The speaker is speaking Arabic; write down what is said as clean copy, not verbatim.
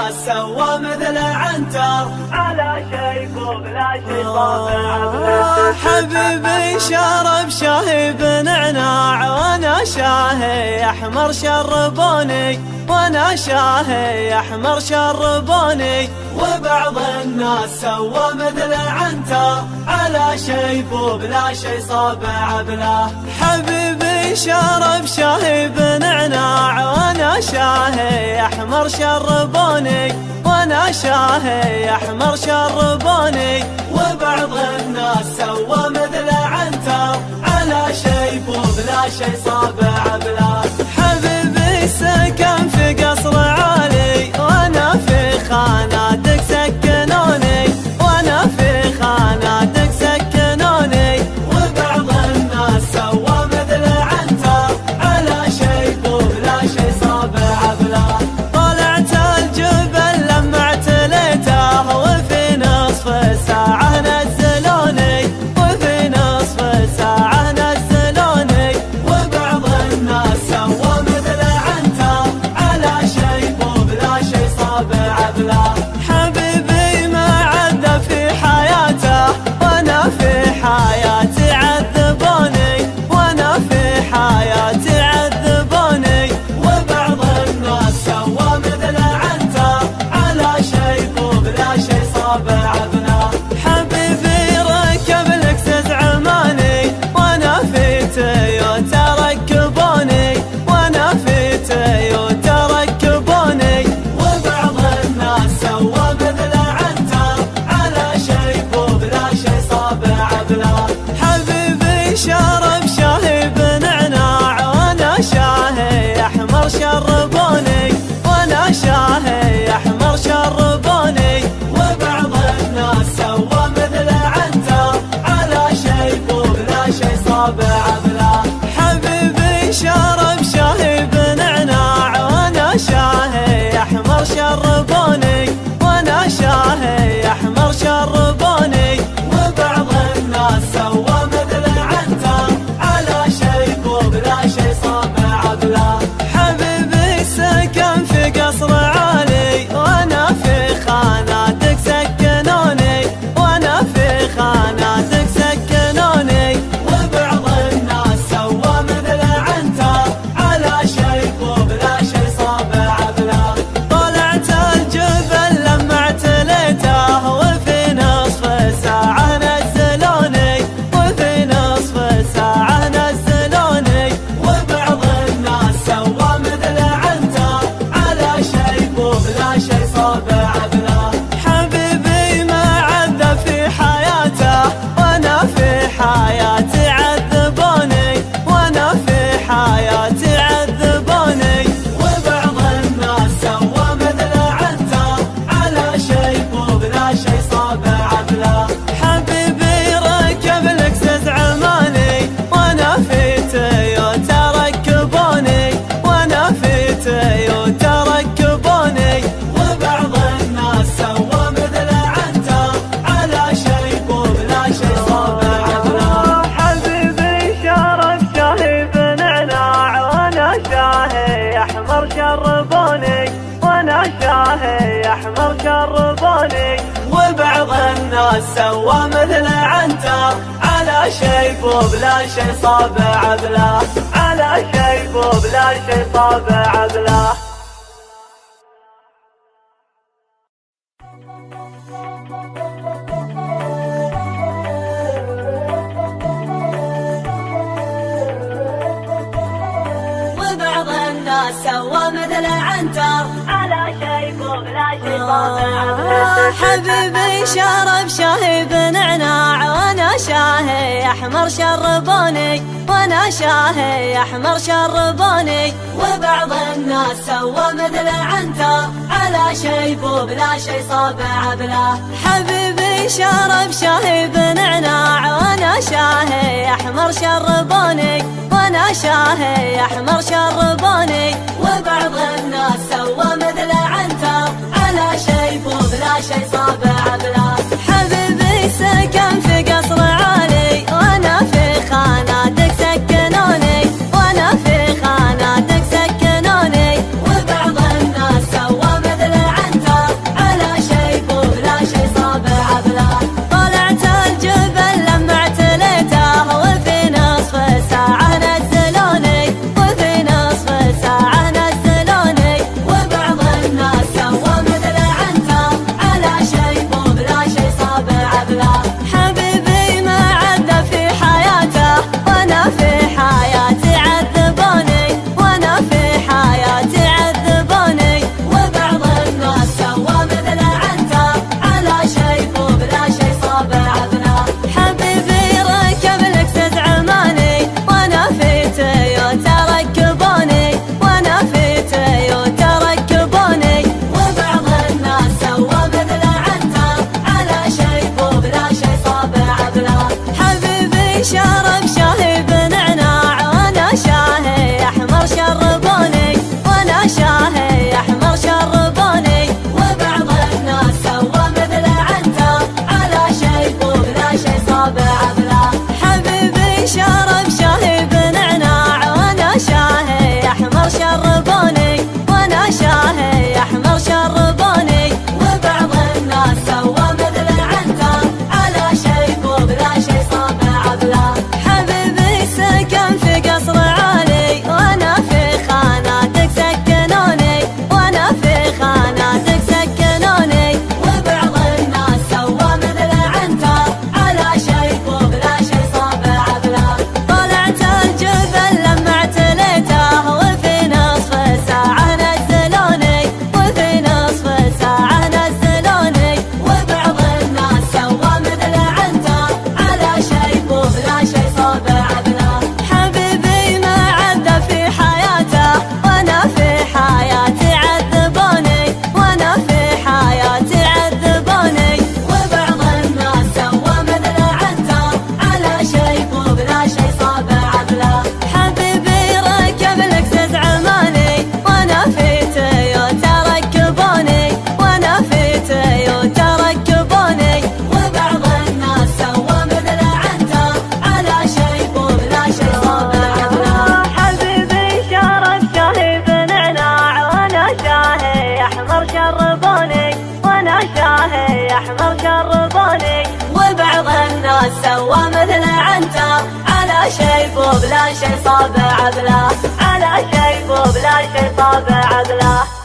الناس سوى مثل عنتر على شيب وبلا شي صابع. حبيبي شرب شاهي بنعناع وانا شاهي احمر شربوني، وانا شاهي احمر شربوني. وبعض الناس سوى مثل عنتر على شيب وبلا شي صابع بلا. حبيبي شرب شاهي بنعناع وانا شاهي احمر شربوني، وانا شاهي احمر شربوني. وبعض الناس سوى مثل عنتر على شيب وبلا شي صابع بلا. حبيبي سكن في قصر عالي وانا في خاناتك سكنوني، وانا في خاناتك سكنوني. وبعض الناس سوى مثل عنتر على شيب وبلا شي صابع بلا. طلعت الجبل لما اعتليته وفي نصف ساعة نزلوني، وفي نصف ساعة نزلوني. وبعض الناس سوى مثل عنتر على شيب وبلا شي صابع بلا. حبيبي ما عذب في حياته وانا في حياتي عذبوني، وانا في حياتي عذبوني. وبعض الناس سوى مثل عنتر على شيب وبلا شي صابع بلا. حبيبي ركب لكسس عماني وانا في تويوتا ركبوني، وانا في تويوتا ركبوني. وبعض الناس سوى مثل عنتر على شيب وبلا شي صابع بلا. حبيبي شرب شاهي بنعناع وانا شاهي احمر شربوني، وانا شاهي احمر شربوني. وبعض الناس سوى مثل عنتر على شيب وبلا شي صابع بلا. حبيبي شرب شاهي بنعناع وانا شاهي احمر شربوني، وانا شاهي احمر شربوني. وبعض الناس سوى مثل عنتر على شيب وبلا شي صابع بلا. حبيبي سكن في قصر عالي وانا في خاناتك سكنوني، وانا في خاناتك سكنوني. وبعض الناس سوى مثل عنتر على شيب وبلا شي صابع بلا. طلعت الجبل لما اعتليته وفي نصف ساعة نزلوني، وفي نصف ساعة نزلوني. وبعض الناس سوى مثل عنتر على شيب وبلا شي صابع بلا. حبيبي ما عذب في حياته وانا في حياتي عذبوني، وانا في حياتي عذبوني. وبعض الناس سوى مثل عنتر على شيب وبلا شي صابع بلا. حبيبي ركب لكسس عماني وانا في تويوتا ركبوني، وانا في تويوتا ركبوني. وبعض الناس سوى مثل عنتر على شيب وبلا شي صابع بلا. حبيبي شرب شاهي بنعناع وانا شاهي احمر شربوني، وانا شاهي احمر شربوني. وبعض الناس سوى مثل عنتر على شيب وبلا شي صابع بلا، على شيب وبلا شي صابع بلا. وبعض الناس سوى مثل عنتر على شيب وبلا شي صابع بلا. حبيبي شرب شاهي بنعناع وانا شاهي احمر شربوني، وانا شاهي احمر شربوني. وبعض الناس سوى مثل عنتر على شيب وبلا شي صابع بلا. حبيبي شرب شاهي بنعناع وانا شاهي احمر شربوني، وانا شاهي احمر شربوني. وبعض الناس سوى مثل عنتر على شيب وبلا شي صابع بلا. حبيبي سكن في قصر عالي وانا في خاناتك سكنوني، وانا في خاناتك سكنوني. وبعض الناس سوى مثل عنتر يحبوني، وبعض الناس سوى مثل عنتر على شيب وبلا شي صابع بله، على شيب وبلا شي صابع بله.